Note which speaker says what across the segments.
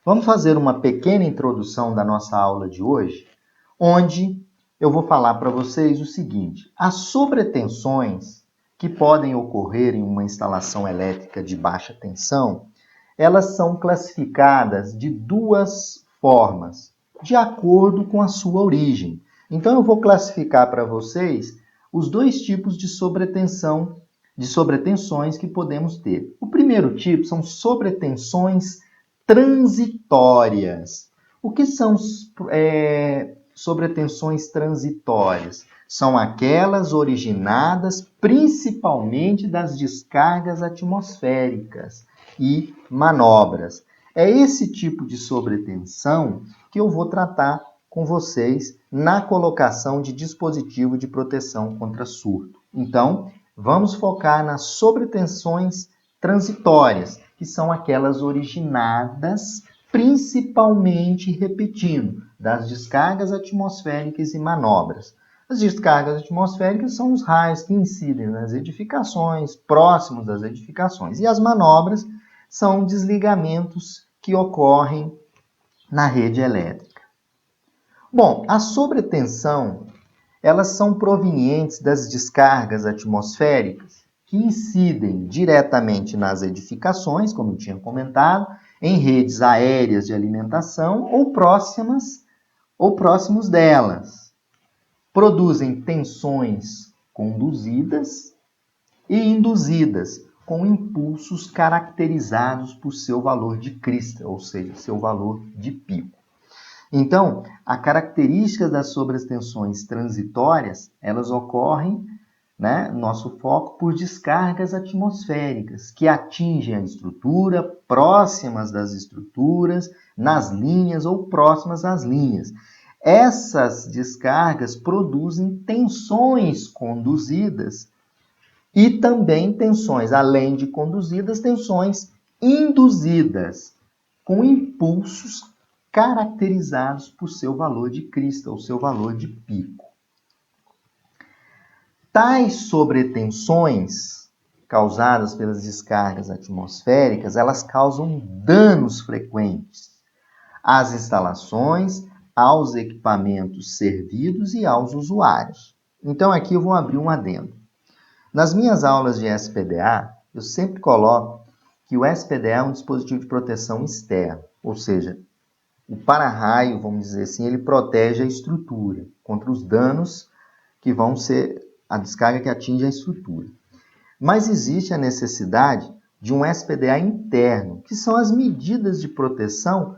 Speaker 1: Vamos fazer uma pequena introdução da nossa aula de hoje, onde eu vou falar para vocês o seguinte: as sobretensões que podem ocorrer em uma instalação elétrica de baixa tensão, elas são classificadas de duas formas, de acordo com a sua origem. Então, eu vou classificar para vocês os dois tipos de sobretensões que podemos ter. O primeiro tipo são sobretensões transitórias. O que são sobretensões transitórias? São aquelas originadas principalmente das descargas atmosféricas e manobras. É esse tipo de sobretensão que eu vou tratar com vocês na colocação de dispositivo de proteção contra surto. Então, vamos focar nas sobretensões transitórias, que são aquelas originadas principalmente, repetindo, das descargas atmosféricas e manobras. As descargas atmosféricas são os raios que incidem nas edificações, próximos das edificações, e as manobras são desligamentos que ocorrem na rede elétrica. Bom, a sobretensão, elas são provenientes das descargas atmosféricas que incidem diretamente nas edificações, como eu tinha comentado, em redes aéreas de alimentação ou próximos delas. Produzem tensões conduzidas e induzidas, com impulsos caracterizados por seu valor de crista, ou seja, seu valor de pico. Então, a característica das sobretensões transitórias, elas ocorrem, nosso foco, por descargas atmosféricas, que atingem a estrutura, próximas das estruturas, nas linhas ou próximas às linhas. Essas descargas produzem tensões conduzidas e também tensões, além de conduzidas, tensões induzidas, com impulsos caracterizados por seu valor de crista, ou seu valor de pico. Tais sobretensões causadas pelas descargas atmosféricas, elas causam danos frequentes às instalações, aos equipamentos servidos e aos usuários. Então, aqui eu vou abrir um adendo. Nas minhas aulas de SPDA, eu sempre coloco que o SPDA é um dispositivo de proteção externo, ou seja, o para-raio, vamos dizer assim, ele protege a estrutura contra os danos que vão ser a descarga que atinge a estrutura. Mas existe a necessidade de um SPDA interno, que são as medidas de proteção,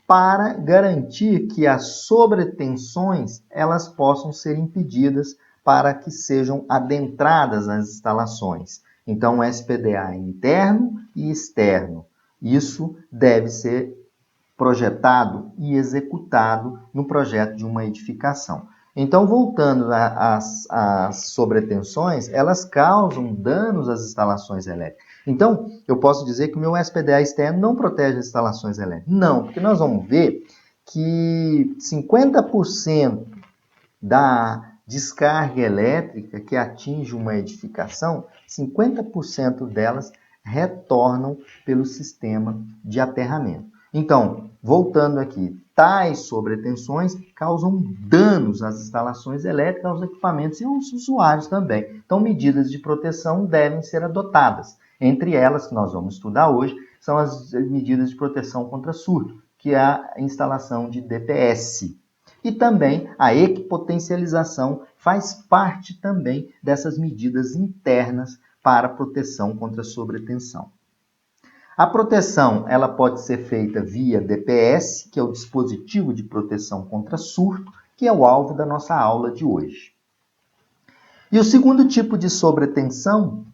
Speaker 1: para garantir que as sobretensões elas possam ser impedidas para que sejam adentradas nas instalações. Então, o SPDA é interno e externo. Isso deve ser projetado e executado no projeto de uma edificação. Então, voltando às sobretensões, elas causam danos às instalações elétricas. Então, eu posso dizer que o meu SPDA externo não protege as instalações elétricas. Não, porque nós vamos ver que 50% da descarga elétrica que atinge uma edificação, 50% delas retornam pelo sistema de aterramento. Então, voltando aqui, tais sobretensões causam danos às instalações elétricas, aos equipamentos e aos usuários também. Então, medidas de proteção devem ser adotadas. Entre elas, que nós vamos estudar hoje, são as medidas de proteção contra surto, que é a instalação de DPS. E também a equipotencialização faz parte também dessas medidas internas para a proteção contra a sobretensão. A proteção ela pode ser feita via DPS, que é o dispositivo de proteção contra surto, que é o alvo da nossa aula de hoje. E o segundo tipo de sobretensões,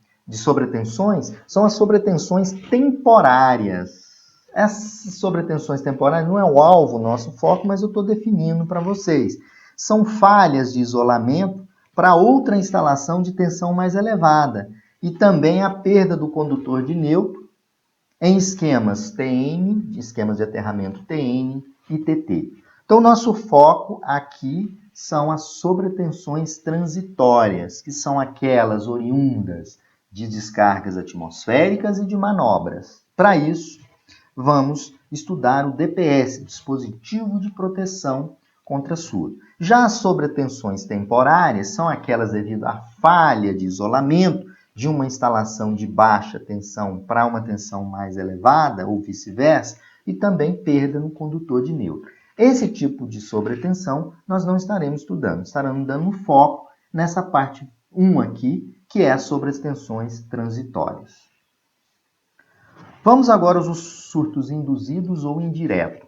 Speaker 1: são as sobretensões temporárias. Essas sobretensões temporárias não é o alvo, nosso foco, mas eu estou definindo para vocês. São falhas de isolamento para outra instalação de tensão mais elevada e também a perda do condutor de neutro em esquemas TN, esquemas de aterramento TN e TT. Então, nosso foco aqui são as sobretensões transitórias, que são aquelas oriundas de descargas atmosféricas e de manobras. Para isso, vamos estudar o DPS, dispositivo de proteção contra surto. Já as sobretensões temporárias são aquelas devido à falha de isolamento de uma instalação de baixa tensão para uma tensão mais elevada, ou vice-versa, e também perda no condutor de neutro. Esse tipo de sobretensão nós não estaremos estudando, estaremos dando foco nessa parte 1 aqui, que é as sobretensões transitórias. Vamos agora aos surtos induzidos ou indiretos.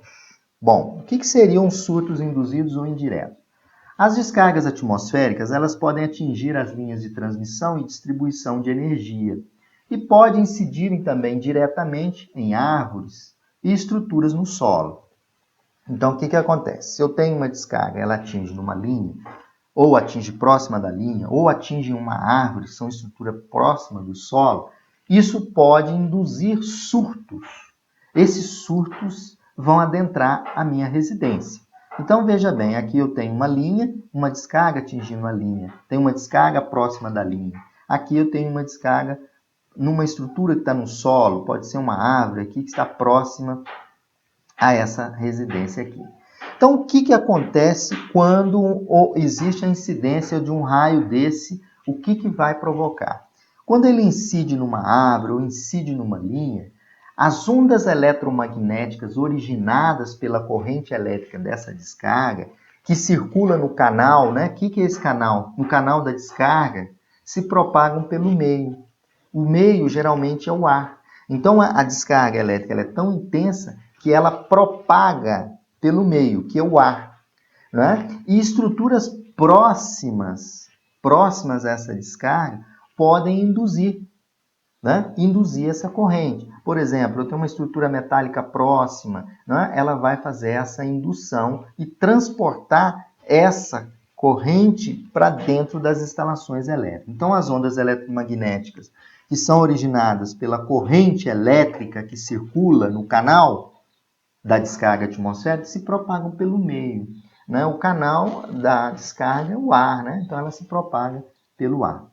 Speaker 1: Bom, o que seriam os surtos induzidos ou indiretos? As descargas atmosféricas, elas podem atingir as linhas de transmissão e distribuição de energia e podem incidir também diretamente em árvores e estruturas no solo. Então, o que acontece? Se eu tenho uma descarga, ela atinge numa linha, ou atinge próxima da linha, ou atinge uma árvore, que são estrutura próxima do solo, isso pode induzir surtos. Esses surtos vão adentrar a minha residência. Então, veja bem, aqui eu tenho uma linha, uma descarga atingindo a linha. Tem uma descarga próxima da linha. Aqui eu tenho uma descarga numa estrutura que está no solo, pode ser uma árvore aqui que está próxima a essa residência aqui. Então, o que acontece quando existe a incidência de um raio desse? O que vai provocar? Quando ele incide numa árvore ou incide numa linha, as ondas eletromagnéticas originadas pela corrente elétrica dessa descarga, que circula no canal, né? O que é esse canal? No canal da descarga, se propagam pelo meio. O meio, geralmente, é o ar. Então, a descarga elétrica ela é tão intensa que ela propaga pelo meio, que é o ar. Né? E estruturas próximas a essa descarga podem induzir essa corrente. Por exemplo, eu tenho uma estrutura metálica próxima, né? Ela vai fazer essa indução e transportar essa corrente para dentro das instalações elétricas. Então, as ondas eletromagnéticas que são originadas pela corrente elétrica que circula no canal da descarga atmosférica se propagam pelo meio. Né? O canal da descarga é o ar, né? Então ela se propaga pelo ar.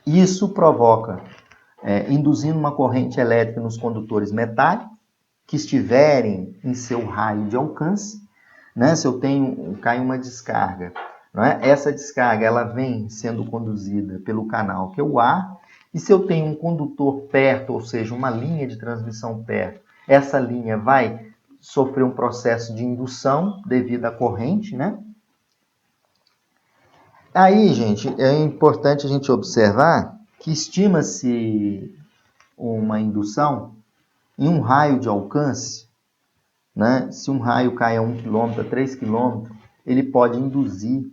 Speaker 1: Isso provoca, induzindo uma corrente elétrica nos condutores metálicos que estiverem em seu raio de alcance. Né? Se eu cai uma descarga, né? Essa descarga ela vem sendo conduzida pelo canal que é o ar. E se eu tenho um condutor perto, ou seja, uma linha de transmissão perto, essa linha vai sofrer um processo de indução devido à corrente, né? Aí, gente, é importante a gente observar que estima-se uma indução em um raio de alcance, né? Se um raio cai a 1 km, a 3 km, ele pode induzir,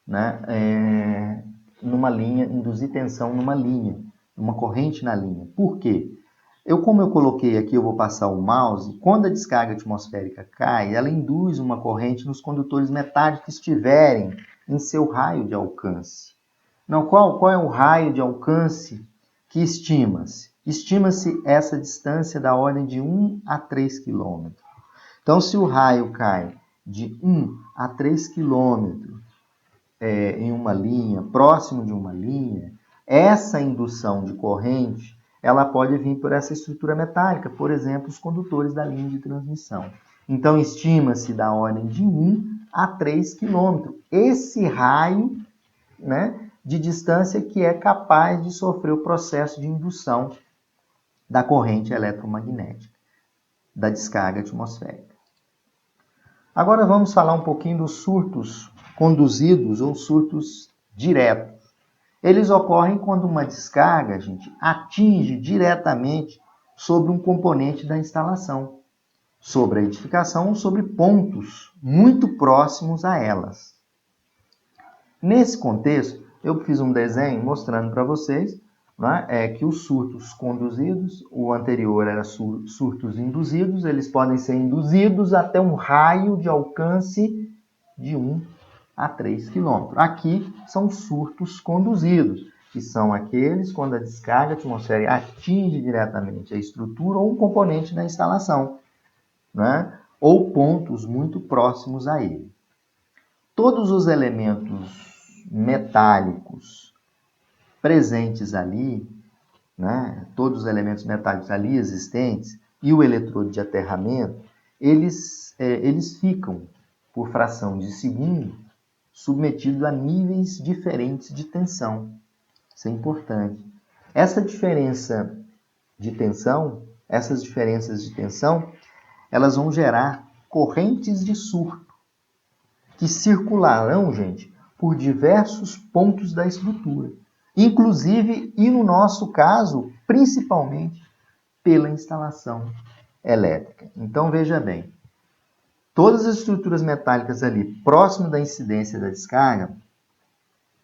Speaker 1: né, numa linha, induzir tensão numa linha, uma corrente na linha. Por quê? Como eu coloquei aqui, eu vou passar o mouse, quando a descarga atmosférica cai, ela induz uma corrente nos condutores metálicos que estiverem em seu raio de alcance. Não, qual é o raio de alcance que estima-se? Estima-se essa distância da ordem de 1 a 3 km. Então, se o raio cai de 1 a 3 km em uma linha, próximo de uma linha, essa indução de corrente ela pode vir por essa estrutura metálica, por exemplo, os condutores da linha de transmissão. Então, estima-se da ordem de 1 a 3 km. Esse raio, né, de distância que é capaz de sofrer o processo de indução da corrente eletromagnética, da descarga atmosférica. Agora vamos falar um pouquinho dos surtos conduzidos ou surtos diretos. Eles ocorrem quando uma descarga, gente, atinge diretamente sobre um componente da instalação, sobre a edificação ou sobre pontos muito próximos a elas. Nesse contexto, eu fiz um desenho mostrando para vocês, né, que os surtos conduzidos, o anterior era surtos induzidos, eles podem ser induzidos até um raio de alcance de 1 a 3 km. Aqui são surtos conduzidos, que são aqueles quando a descarga atmosférica atinge diretamente a estrutura ou um componente da instalação, né? Ou pontos muito próximos a ele. Todos os elementos metálicos presentes ali, né? Todos os elementos metálicos ali existentes, e o eletrodo de aterramento, eles ficam, por fração de segundo, submetidos a níveis diferentes de tensão. Isso é importante. Essas diferenças de tensão, elas vão gerar correntes de surto, que circularão, gente, por diversos pontos da estrutura. Inclusive, e no nosso caso, principalmente, pela instalação elétrica. Então, veja bem, todas as estruturas metálicas ali, próximo da incidência da descarga,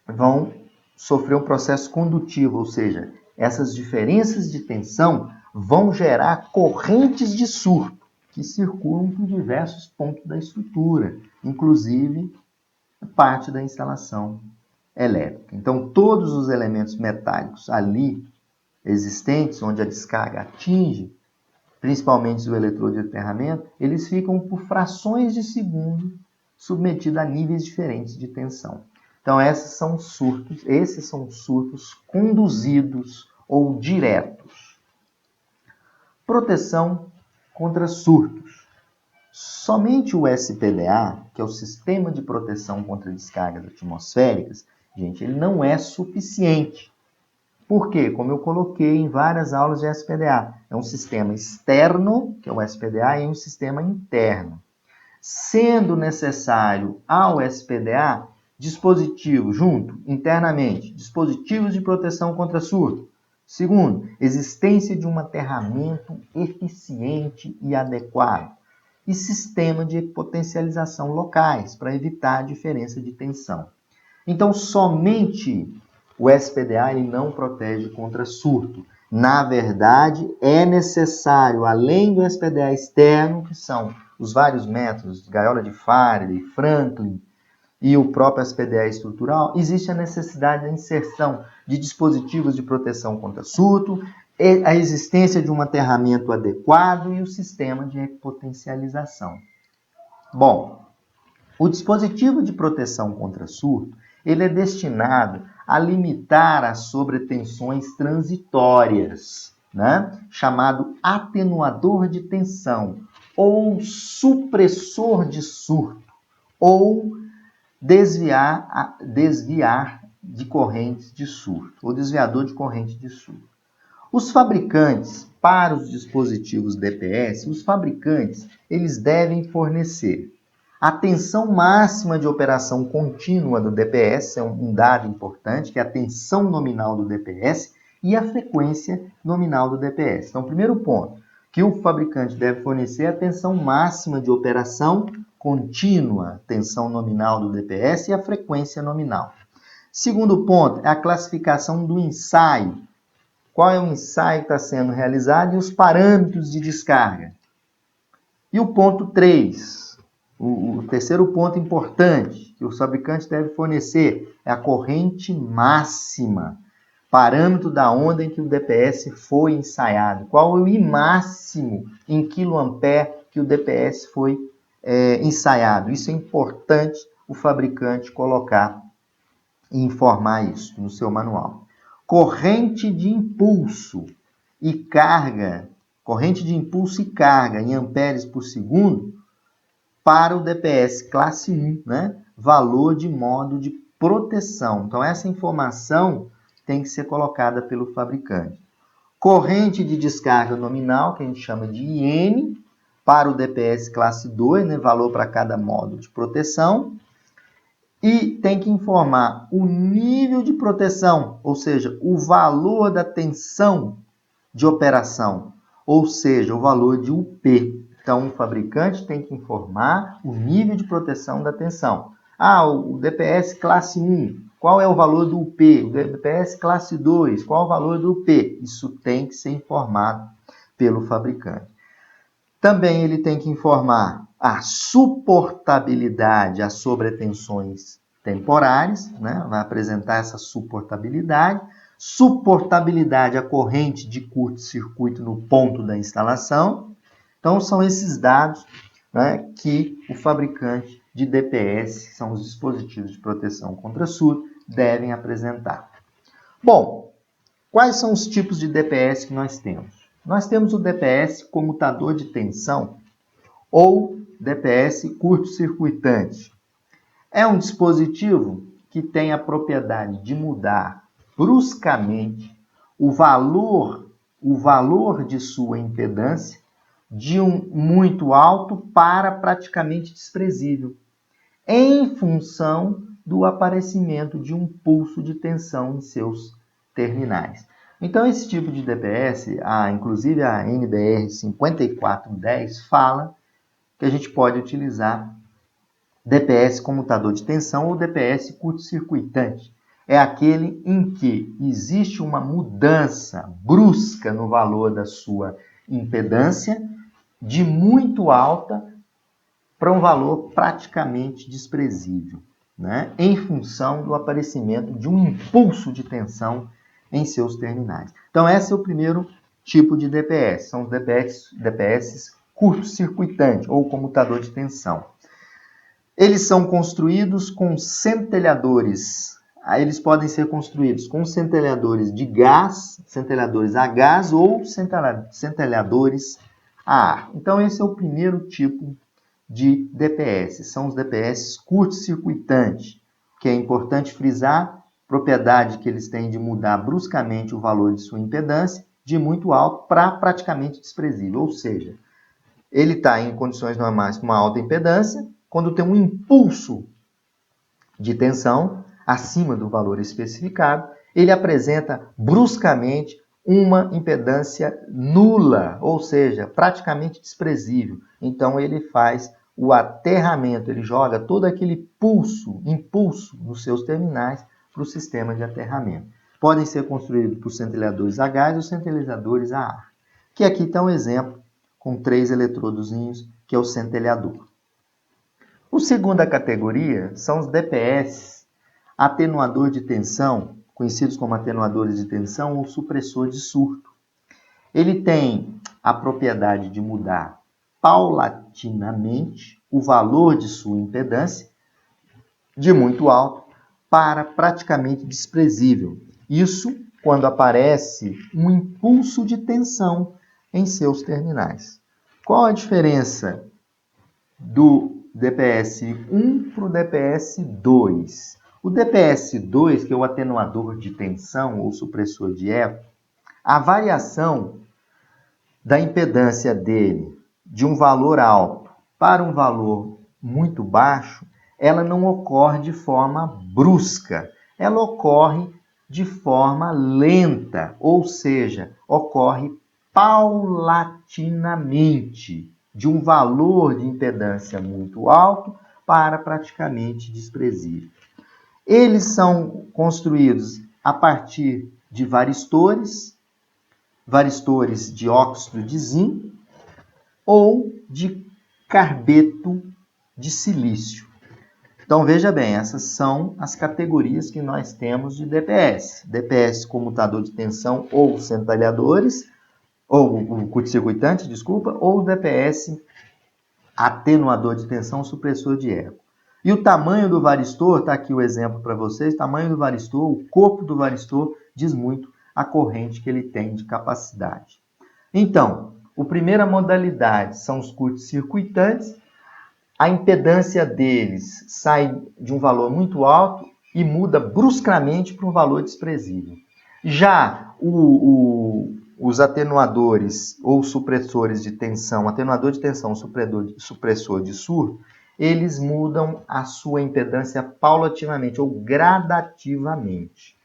Speaker 1: vão sofrer um processo condutivo, ou seja, essas diferenças de tensão vão gerar correntes de surto, que circulam por diversos pontos da estrutura, inclusive parte da instalação elétrica. Então, todos os elementos metálicos ali existentes, onde a descarga atinge, principalmente o eletrodo de aterramento, eles ficam por frações de segundo submetidos a níveis diferentes de tensão. Então, esses são surtos conduzidos ou diretos. Proteção contra surtos. Somente o SPDA, que é o Sistema de Proteção contra Descargas Atmosféricas, gente, ele não é suficiente. Por quê? Como eu coloquei em várias aulas de SPDA, é um sistema externo, que é o SPDA, e um sistema interno. Sendo necessário ao SPDA dispositivos internamente, dispositivos de proteção contra surto. Segundo, existência de um aterramento eficiente e adequado. E sistema de potencialização locais, para evitar a diferença de tensão. Então, somente o SPDA ele não protege contra surto. Na verdade, é necessário, além do SPDA externo, que são os vários métodos, gaiola de Faraday, Franklin e o próprio SPDA estrutural, existe a necessidade da inserção de dispositivos de proteção contra surto, a existência de um aterramento adequado e o sistema de potencialização. Bom, o dispositivo de proteção contra surto, ele é destinado a limitar as sobretensões transitórias, né? Chamado atenuador de tensão, ou supressor de surto, ou desviar de correntes de surto, ou desviador de corrente de surto. Os fabricantes, para os dispositivos DPS, eles devem fornecer a tensão máxima de operação contínua do DPS, é um dado importante, que é a tensão nominal do DPS e a frequência nominal do DPS. Então, primeiro ponto, que o fabricante deve fornecer a tensão máxima de operação contínua, tensão nominal do DPS e a frequência nominal. Segundo ponto, é a classificação do ensaio. Qual é o ensaio que está sendo realizado e os parâmetros de descarga. E o ponto 3, o terceiro ponto importante que o fabricante deve fornecer é a corrente máxima, parâmetro da onda em que o DPS foi ensaiado. Qual é o I máximo em quiloampere que o DPS foi ensaiado. Isso é importante o fabricante colocar e informar isso no seu manual. Corrente de impulso e carga em amperes por segundo para o DPS classe 1, né? Valor de modo de proteção. Então, essa informação tem que ser colocada pelo fabricante. Corrente de descarga nominal, que a gente chama de IN, para o DPS classe 2, né? Valor para cada modo de proteção. E tem que informar o nível de proteção, ou seja, o valor da tensão de operação, ou seja, o valor de UP. Então, o fabricante tem que informar o nível de proteção da tensão. O DPS classe 1, qual é o valor do UP? O DPS classe 2, qual é o valor do UP? Isso tem que ser informado pelo fabricante. Também ele tem que informar a suportabilidade às sobretensões temporárias, né? Vai apresentar essa suportabilidade à corrente de curto-circuito no ponto da instalação. Então, são esses dados, né, que o fabricante de DPS, que são os dispositivos de proteção contra surto, devem apresentar. Bom, quais são os tipos de DPS que nós temos? Nós temos o DPS comutador de tensão ou DPS curto-circuitante. É um dispositivo que tem a propriedade de mudar bruscamente o valor de sua impedância de um muito alto para praticamente desprezível, em função do aparecimento de um pulso de tensão em seus terminais. Então, esse tipo de DPS, inclusive a NBR 5410, fala que a gente pode utilizar DPS comutador de tensão ou DPS curto-circuitante. É aquele em que existe uma mudança brusca no valor da sua impedância, de muito alta para um valor praticamente desprezível, né? Em função do aparecimento de um impulso de tensão em seus terminais. Então, esse é o primeiro tipo de DPS, são os DPS curto-circuitante ou comutador de tensão. Eles são construídos com centelhadores. Eles podem ser construídos com centelhadores de gás, centelhadores a gás ou centelhadores a ar. Então, esse é o primeiro tipo de DPS. São os DPS curto-circuitantes, que é importante frisar, propriedade que eles têm de mudar bruscamente o valor de sua impedância de muito alto para praticamente desprezível. Ou seja, ele está em condições normais com uma alta impedância, quando tem um impulso de tensão acima do valor especificado, ele apresenta bruscamente uma impedância nula, ou seja, praticamente desprezível. Então, ele faz o aterramento, ele joga todo aquele impulso nos seus terminais para o sistema de aterramento. Podem ser construídos por centelhadores a gás ou centelhadores a ar. Que aqui está um exemplo com 3 eletrodozinhos, que é o centelhador. A segunda categoria são os DPS, atenuador de tensão, conhecidos como atenuadores de tensão ou supressor de surto. Ele tem a propriedade de mudar paulatinamente o valor de sua impedância de muito alto para praticamente desprezível. Isso quando aparece um impulso de tensão em seus terminais. Qual a diferença do DPS 1 para o DPS 2? O DPS 2, que é o atenuador de tensão ou supressor de eco, a variação da impedância dele de um valor alto para um valor muito baixo, ela não ocorre de forma brusca, ela ocorre de forma lenta, ou seja, ocorre paulatinamente, de um valor de impedância muito alto para praticamente desprezível. Eles são construídos a partir de varistores de óxido de zinco ou de carbeto de silício. Então, veja bem, essas são as categorias que nós temos de DPS. DPS comutador de tensão ou centelhadores, ou curto-circuitante, desculpa, ou DPS atenuador de tensão, supressor de eco. E o tamanho do varistor, está aqui o exemplo para vocês, o tamanho do varistor, o corpo do varistor diz muito a corrente que ele tem de capacidade. Então, a primeira modalidade são os curto-circuitantes. A impedância deles sai de um valor muito alto e muda bruscamente para um valor desprezível. Já os atenuadores ou supressores de tensão, atenuador de tensão, supressor de surto, eles mudam a sua impedância paulatinamente ou gradativamente.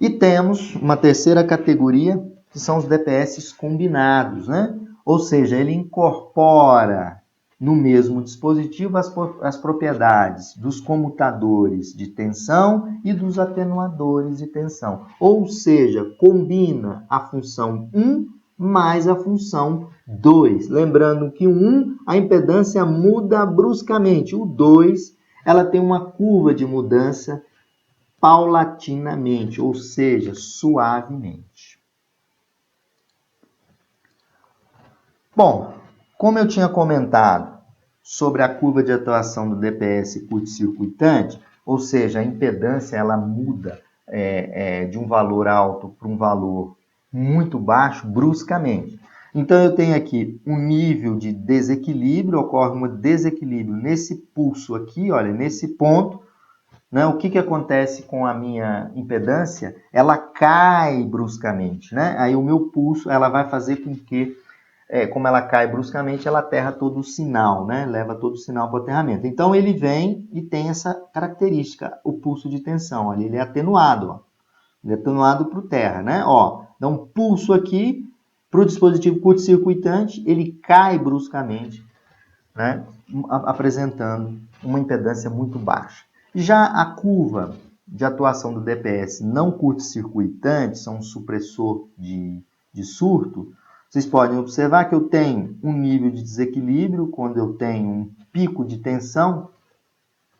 Speaker 1: E temos uma terceira categoria, que são os DPS combinados, né? Ou seja, ele incorpora no mesmo dispositivo as propriedades dos comutadores de tensão e dos atenuadores de tensão. Ou seja, combina a função 1 mais a função 2. Lembrando que o 1, a impedância muda bruscamente. O 2, ela tem uma curva de mudança paulatinamente, ou seja, suavemente. Bom, como eu tinha comentado sobre a curva de atuação do DPS curto-circuitante, ou seja, a impedância ela muda de um valor alto para um valor muito baixo bruscamente. Então, eu tenho aqui um nível de desequilíbrio, ocorre um desequilíbrio nesse pulso aqui, olha, nesse ponto, né? O que acontece com a minha impedância? Ela cai bruscamente, né? Aí o meu pulso, ela vai fazer com que, como ela cai bruscamente, ela aterra todo o sinal, né? Leva todo o sinal para o aterramento. Então, ele vem e tem essa característica, o pulso de tensão, ali, ele é atenuado, ó. Ele é atenuado para o terra, né? Ó, dá um pulso aqui para o dispositivo curto-circuitante, ele cai bruscamente, né? Apresentando uma impedância muito baixa. Já a curva de atuação do DPS não curto-circuitante, são um supressor de surto, vocês podem observar que eu tenho um nível de desequilíbrio quando eu tenho um pico de tensão,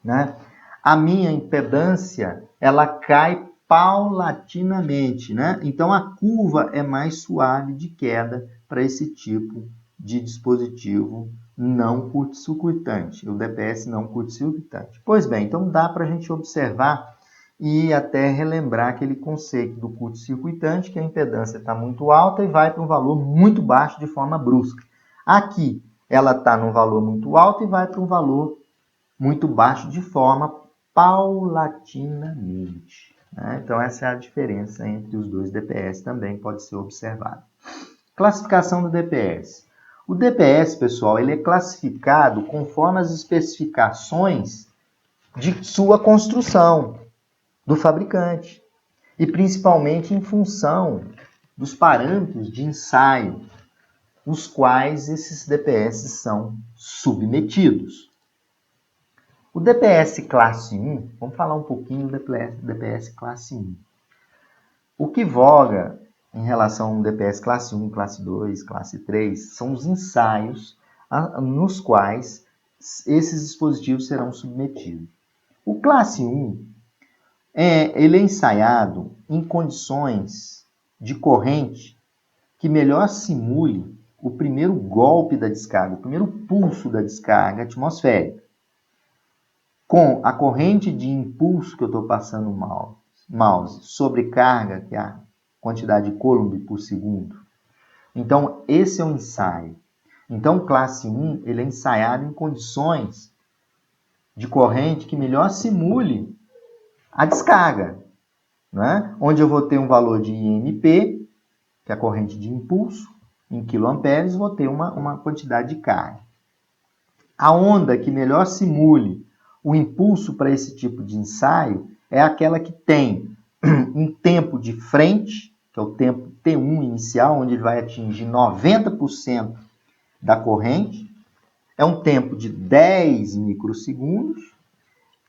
Speaker 1: né? A minha impedância, ela cai paulatinamente, né? Então, a curva é mais suave de queda para esse tipo de dispositivo não curto-circuitante, o DPS não curto-circuitante. Pois bem, então dá para a gente observar e até relembrar aquele conceito do curto-circuitante, que a impedância está muito alta e vai para um valor muito baixo de forma brusca. Aqui, ela está num valor muito alto e vai para um valor muito baixo de forma paulatinamente, né? Então, essa é a diferença entre os dois DPS, também pode ser observada. Classificação do DPS. O DPS, pessoal, ele é classificado conforme as especificações de sua construção, do fabricante, e principalmente em função dos parâmetros de ensaio, os quais esses DPS são submetidos. O DPS classe 1, vamos falar um pouquinho do DPS classe 1. O que voga em relação ao DPS classe 1, classe 2, classe 3, são os ensaios nos quais esses dispositivos serão submetidos. O classe 1, ele é ensaiado em condições de corrente que melhor simule o primeiro golpe da descarga, o primeiro pulso da descarga atmosférica, com a corrente de impulso que eu estou passando o mouse sobre carga, que é a quantidade de Coulomb por segundo. Então, esse é o ensaio. Então, classe 1, ele é ensaiado em condições de corrente que melhor simule a descarga, né? Onde eu vou ter um valor de IMP, que é a corrente de impulso, em quiloamperes, vou ter uma quantidade de carga. A onda que melhor simule o impulso para esse tipo de ensaio é aquela que tem um tempo de frente, que é o tempo T1 inicial, onde ele vai atingir 90% da corrente, é um tempo de 10 microsegundos,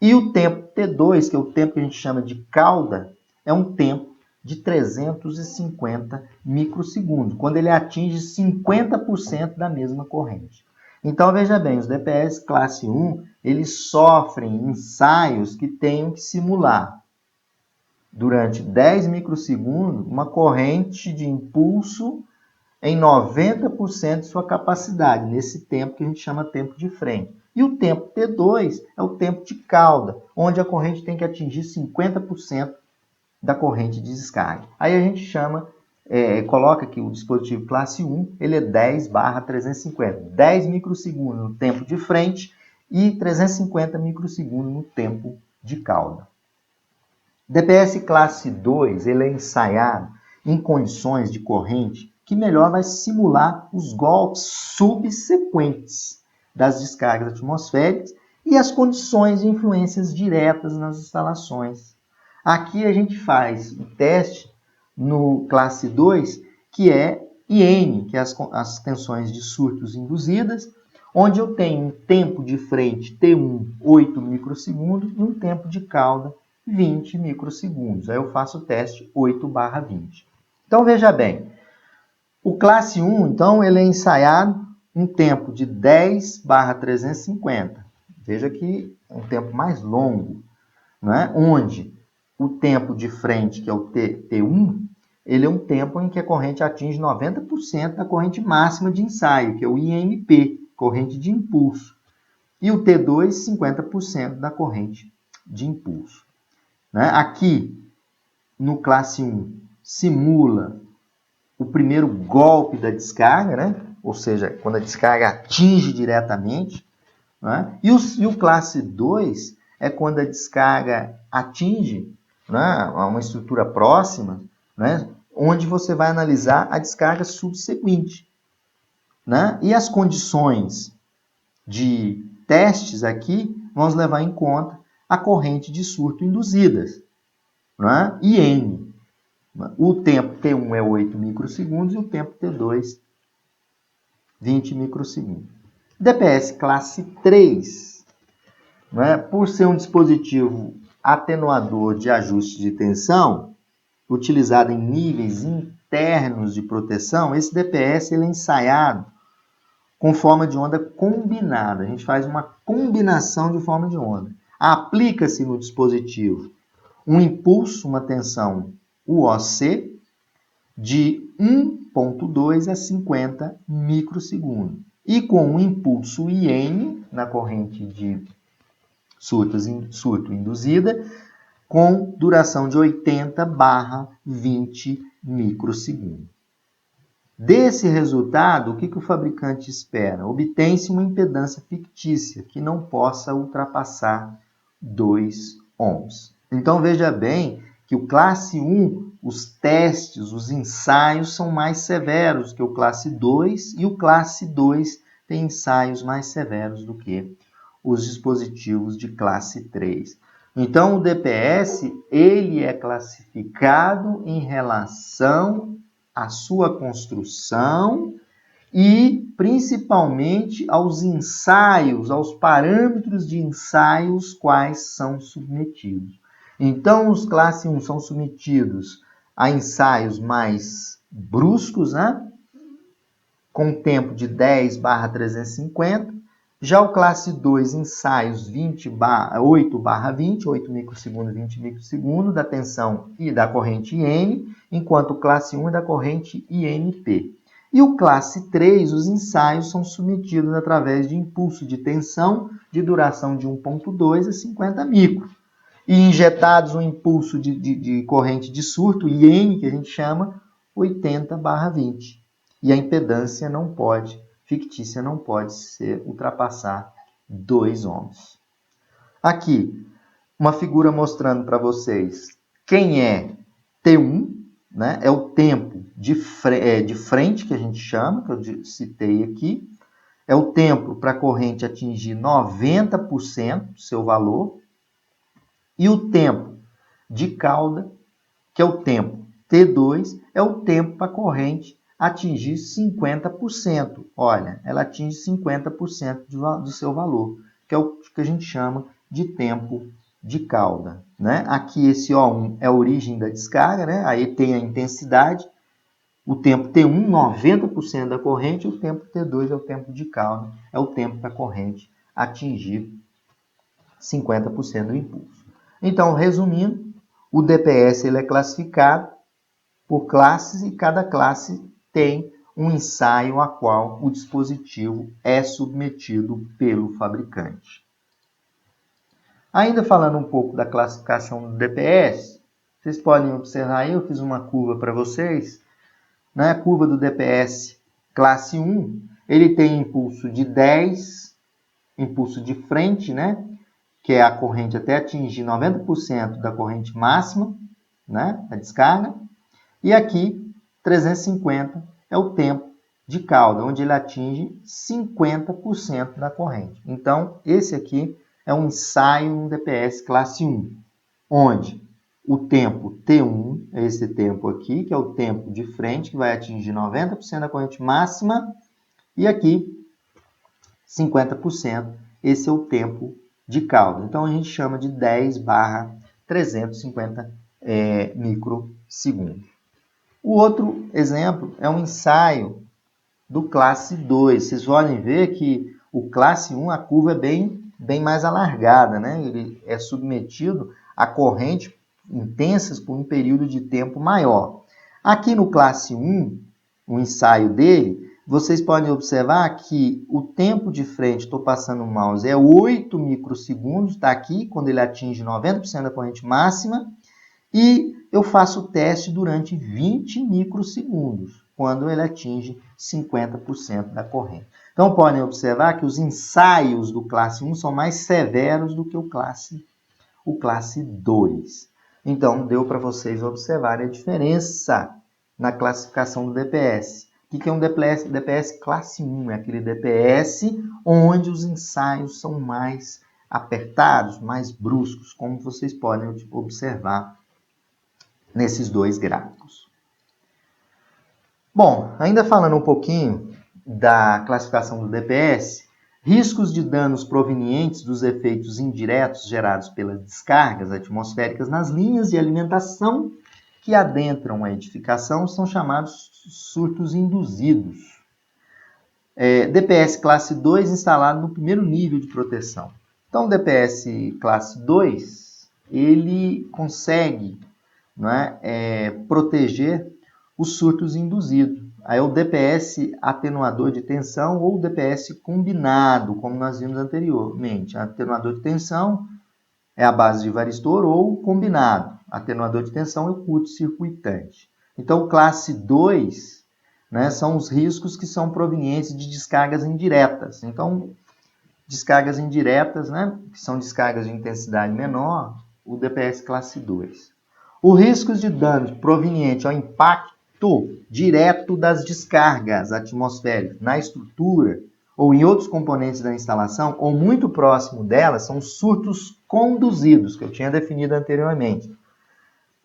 Speaker 1: e o tempo T2, que é o tempo que a gente chama de cauda, é um tempo de 350 microsegundos, quando ele atinge 50% da mesma corrente. Então, veja bem, os DPS classe 1, eles sofrem ensaios que tenham que simular, durante 10 microsegundos, uma corrente de impulso em 90% de sua capacidade, nesse tempo que a gente chama tempo de frente. E o tempo T2 é o tempo de cauda, onde a corrente tem que atingir 50% da corrente de descarga. Aí a gente chama, coloca que o dispositivo classe 1, ele é 10/350. 10 microsegundos no tempo de frente e 350 microsegundos no tempo de cauda. DPS classe 2, ele é ensaiado em condições de corrente que melhor vai simular os golpes subsequentes das descargas atmosféricas e as condições de influências diretas nas instalações. Aqui a gente faz o teste no classe 2, que é IN, que é as tensões de surtos induzidas, onde eu tenho um tempo de frente T1, 8 microsegundos, e um tempo de cauda, 20 microsegundos. Aí eu faço o teste 8/20. Então, veja bem, o classe 1, então, ele é ensaiado em tempo de 10/350. Veja que é um tempo mais longo, não é? Onde o tempo de frente, que é o T1, ele é um tempo em que a corrente atinge 90% da corrente máxima de ensaio, que é o IMP, corrente de impulso. E o T2, 50% da corrente de impulso. Né? Aqui, no classe 1, simula o primeiro golpe da descarga, né? Ou seja, quando a descarga atinge diretamente. Né? E o classe 2 é quando a descarga atinge, né, uma estrutura próxima, né, onde você vai analisar a descarga subsequente. Né? E as condições de testes aqui, vamos levar em conta a corrente de surto induzidas, né? E N. O tempo T1 é 8 microsegundos e o tempo T2, 20 microsegundos. DPS classe 3, né? Por ser um dispositivo atenuador de ajuste de tensão, utilizado em níveis internos de proteção, esse DPS ele é ensaiado com forma de onda combinada. A gente faz uma combinação de forma de onda. Aplica-se no dispositivo um impulso, uma tensão UOC, de 1,2 a 50 microsegundos. E com um impulso IN, na corrente de surto induzida, com duração de 80/20 microsegundos. Desse resultado, o que o fabricante espera? Obtém-se uma impedância fictícia que não possa ultrapassar 2 ohms. Então, veja bem que o classe 1, os testes, os ensaios são mais severos que o classe 2 e o classe 2 tem ensaios mais severos do que os dispositivos de classe 3. Então, o DPS ele é classificado em relação à sua construção e, principalmente, aos ensaios, aos parâmetros de ensaios quais são submetidos. Então, os classe 1 são submetidos a ensaios mais bruscos, né? Com tempo de 10/350. Já o classe 2, ensaios 8/20, 8 microsegundos, 20 microsegundos, da tensão e da corrente IN, enquanto o classe 1 é da corrente INP. E o classe 3, os ensaios são submetidos através de impulso de tensão de duração de 1,2 a 50 micro. E injetados um impulso de corrente de surto, IN, que a gente chama, 80/20. E a impedância fictícia não pode ultrapassar 2 ohms. Aqui, uma figura mostrando para vocês quem é T1, né? É o tempo de frente, que a gente chama, que eu citei aqui. É o tempo para a corrente atingir 90% do seu valor. E o tempo de cauda, que é o tempo T2, é o tempo para a corrente atingir 50%. Olha, ela atinge 50% do seu valor, que é o que a gente chama de tempo de cauda. Né? Aqui esse O1 é a origem da descarga, né? Aí tem a intensidade, o tempo T1, 90% da corrente, e o tempo T2 é o tempo de cauda, é o tempo para a corrente atingir 50% do impulso. Então, resumindo, o DPS ele é classificado por classes e cada classe tem um ensaio a qual o dispositivo é submetido pelo fabricante. Ainda falando um pouco da classificação do DPS, vocês podem observar aí, eu fiz uma curva para vocês, né? A curva do DPS classe 1, ele tem impulso de 10, impulso de frente, né? Que é a corrente até atingir 90% da corrente máxima, né? A descarga. E aqui, 350 é o tempo de cauda, onde ele atinge 50% da corrente. Então, esse aqui é um ensaio no DPS classe 1, onde o tempo T1 é esse tempo aqui, que é o tempo de frente, que vai atingir 90% da corrente máxima, e aqui, 50%, esse é o tempo de cauda. Então, a gente chama de 10/350 microsegundos. O outro exemplo é um ensaio do classe 2. Vocês podem ver que o classe 1, a curva é bem mais alargada, né? Ele é submetido a correntes intensas por um período de tempo maior. Aqui no classe 1, o ensaio dele, vocês podem observar que o tempo de frente, estou passando o mouse, é 8 microsegundos, está aqui, quando ele atinge 90% da corrente máxima, e eu faço o teste durante 20 microsegundos. quando ele atinge 50% da corrente. Então, podem observar que os ensaios do classe 1 são mais severos do que o classe 2. Então, deu para vocês observarem a diferença na classificação do DPS. O que é um DPS? DPS classe 1 é aquele DPS onde os ensaios são mais apertados, mais bruscos, como vocês podem observar nesses dois gráficos. Bom, ainda falando um pouquinho da classificação do DPS, riscos de danos provenientes dos efeitos indiretos gerados pelas descargas atmosféricas nas linhas de alimentação que adentram a edificação são chamados surtos induzidos. DPS classe 2 instalado no primeiro nível de proteção. Então, o DPS classe 2, ele consegue, não é, proteger os surtos induzidos. Aí é o DPS atenuador de tensão ou DPS combinado, como nós vimos anteriormente. Atenuador de tensão é a base de varistor ou combinado. Atenuador de tensão é o curto-circuitante. Então, classe 2, né, são os riscos que são provenientes de descargas indiretas. Então, descargas indiretas, né, que são descargas de intensidade menor, o DPS classe 2. Os riscos de dano proveniente ao impacto direto das descargas atmosféricas na estrutura ou em outros componentes da instalação ou muito próximo dela são surtos conduzidos, que eu tinha definido anteriormente.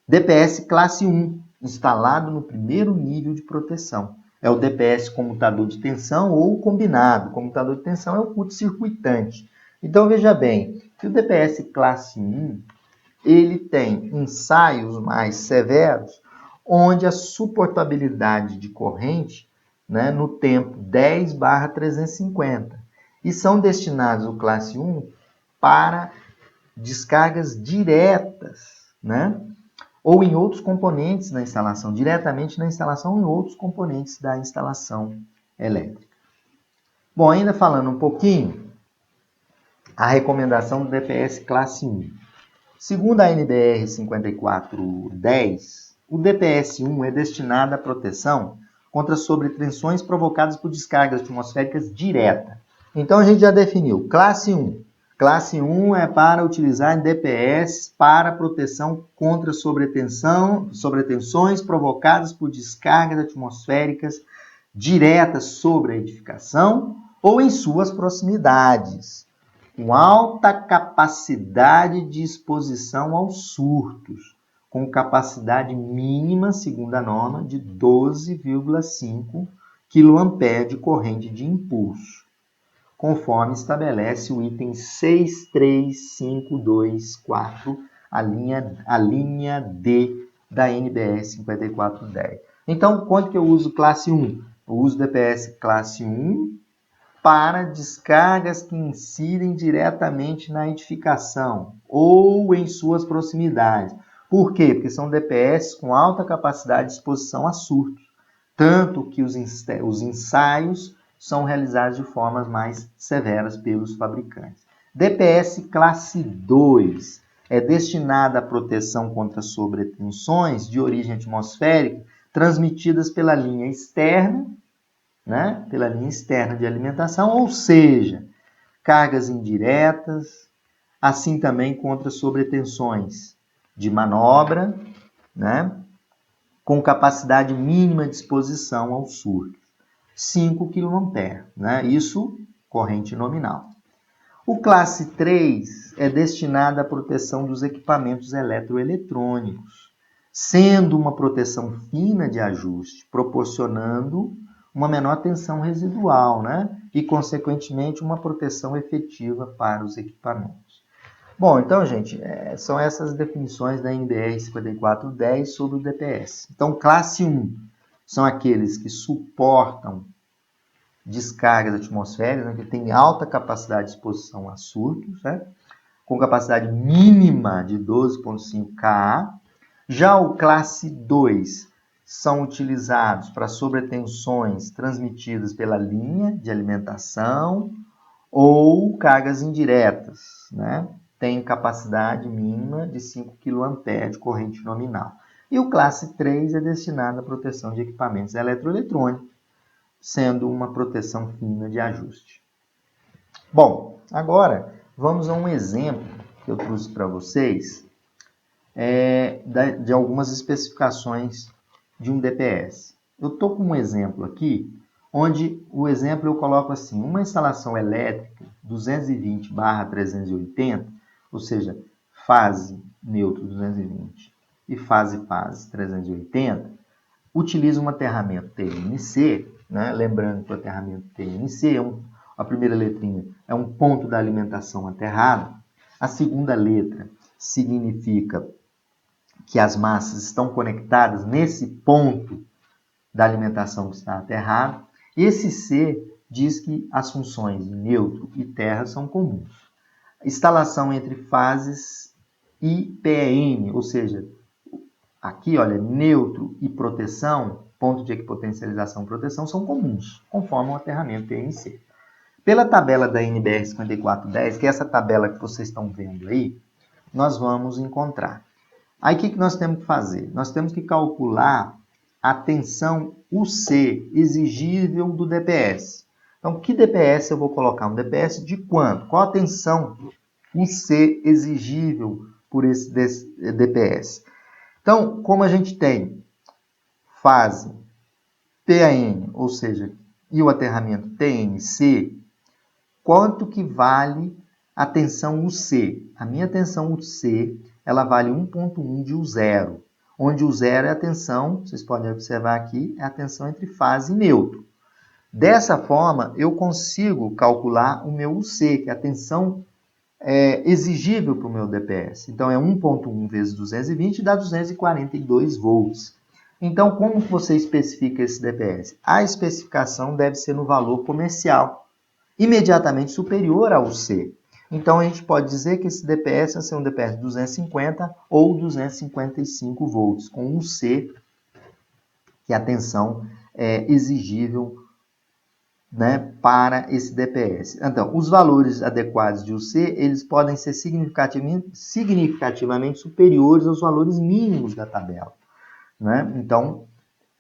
Speaker 1: DPS classe 1, instalado no primeiro nível de proteção. É o DPS comutador de tensão ou combinado. Comutador de tensão é o curto-circuitante. Então, veja bem, que o DPS classe 1, ele tem ensaios mais severos, onde a suportabilidade de corrente, né, no tempo 10/350, e são destinados o classe 1 para descargas diretas, né, ou em outros componentes da instalação, diretamente na instalação ou em outros componentes da instalação elétrica. Bom, ainda falando um pouquinho, a recomendação do DPS classe 1. Segundo a NBR 5410, o DPS 1 é destinado à proteção contra sobretensões provocadas por descargas atmosféricas diretas. Então, a gente já definiu. Classe 1. Classe 1 é para utilizar DPS para proteção contra sobretensões provocadas por descargas atmosféricas diretas sobre a edificação ou em suas proximidades, com alta capacidade de exposição aos surtos, com capacidade mínima, segundo a norma, de 12,5 kA de corrente de impulso, conforme estabelece o item 63524, a linha D da NBR 5410. Então, quanto que eu uso classe 1? Eu uso DPS classe 1 para descargas que incidem diretamente na edificação ou em suas proximidades. Por quê? Porque são DPS com alta capacidade de exposição a surtos, tanto que os ensaios são realizados de formas mais severas pelos fabricantes. DPS classe 2 é destinada à proteção contra sobretensões de origem atmosférica transmitidas pela linha externa, né? Pela linha externa de alimentação, ou seja, cargas indiretas, assim também contra sobretensões de manobra, né? Com capacidade mínima de exposição ao surto, 5 kA, né? Isso corrente nominal. O classe 3 é destinado à proteção dos equipamentos eletroeletrônicos, sendo uma proteção fina de ajuste, proporcionando uma menor tensão residual, né? E, consequentemente, uma proteção efetiva para os equipamentos. Bom, então, gente, são essas definições da NBR 5410 sobre o DPS. Então, classe 1 são aqueles que suportam descargas atmosféricas, né, que têm alta capacidade de exposição a surtos, né, com capacidade mínima de 12,5 kA. Já o classe 2 são utilizados para sobretensões transmitidas pela linha de alimentação ou cargas indiretas, né? Tem capacidade mínima de 5 kA de corrente nominal. E o classe 3 é destinado à proteção de equipamentos eletroeletrônicos, sendo uma proteção fina de ajuste. Bom, agora vamos a um exemplo que eu trouxe para vocês de algumas especificações de um DPS. Eu estou com um exemplo aqui, onde o exemplo eu coloco assim, uma instalação elétrica 220/380, ou seja, fase neutro 220 e fase-fase 380, utiliza um aterramento TNC, né? Lembrando que o aterramento TNC, a primeira letrinha é um ponto da alimentação aterrado, a segunda letra significa que as massas estão conectadas nesse ponto da alimentação que está aterrado. Esse C diz que as funções de neutro e terra são comuns. Instalação entre fases e PEM, ou seja, aqui, olha, neutro e proteção, ponto de equipotencialização e proteção, são comuns, conforme o aterramento TNC. Pela tabela da NBR 5410, que é essa tabela que vocês estão vendo aí, nós vamos encontrar. Aí o que nós temos que fazer? Nós temos que calcular a tensão UC exigível do DPS. Então, que DPS eu vou colocar? Um DPS de quanto? Qual a tensão UC exigível por esse DPS? Então, como a gente tem fase PAN, ou seja, e o aterramento TNC, quanto que vale a tensão UC? A minha tensão UC, ela vale 1.1 de U0, onde o 0 é a tensão, vocês podem observar aqui, é a tensão entre fase e neutro. Dessa forma, eu consigo calcular o meu UC, que é a tensão exigível para o meu DPS. Então, é 1.1 vezes 220 dá 242 volts. Então, como você especifica esse DPS? A especificação deve ser no valor comercial, imediatamente superior ao C. Então, a gente pode dizer que esse DPS vai ser um DPS de 250 ou 255 volts, com o C, que é a tensão exigível, né, para esse DPS. Então, os valores adequados de UC, eles podem ser significativamente superiores aos valores mínimos da tabela, né? Então,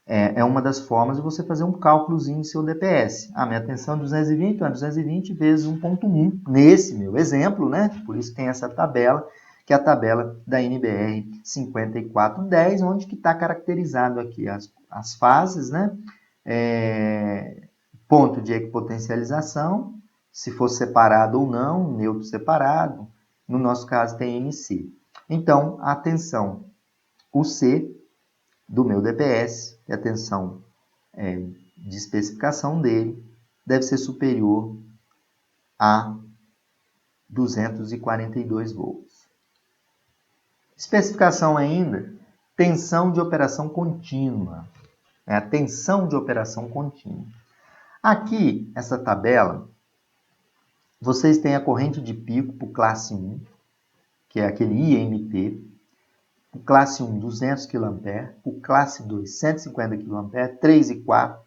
Speaker 1: é uma das formas de você fazer um cálculozinho do seu DPS. A minha tensão é 220, então é 220 vezes 1.1, nesse meu exemplo, né? Por isso tem essa tabela, que é a tabela da NBR 5410, onde que está caracterizado aqui as fases, né? Ponto de equipotencialização, se for separado ou não, neutro separado, no nosso caso tem NC. Então, a tensão UC do meu DPS, que é a tensão de especificação dele, deve ser superior a 242 volts. Especificação ainda, tensão de operação contínua. É a tensão de operação contínua. Aqui, essa tabela, vocês têm a corrente de pico para o classe 1, que é aquele IMP, o classe 1, 200 kA, o classe 2, 150 kA, 3 e 4,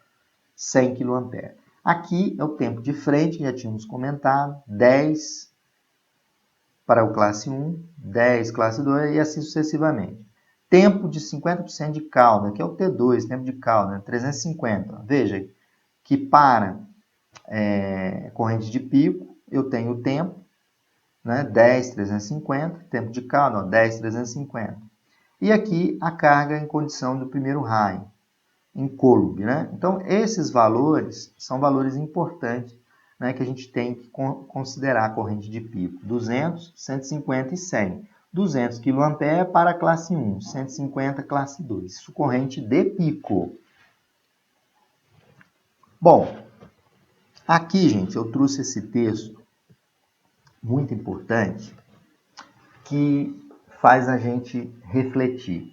Speaker 1: 100 kA. Aqui é o tempo de frente, que já tínhamos comentado, 10 para o classe 1, 10 classe 2 e assim sucessivamente. Tempo de 50% de cauda, que é o T2, tempo de cauda, 350. Veja que para corrente de pico, eu tenho o tempo, né, 10, 350, tempo de cauda, 10, 350. E aqui a carga em condição do primeiro raio, em Coulomb, né? Então, esses valores são valores importantes, né, que a gente tem que considerar a corrente de pico. 200, 150 e 100. 200 kA para a classe 1, 150 classe 2. Isso corrente de pico. Bom, aqui, gente, eu trouxe esse texto muito importante que faz a gente refletir.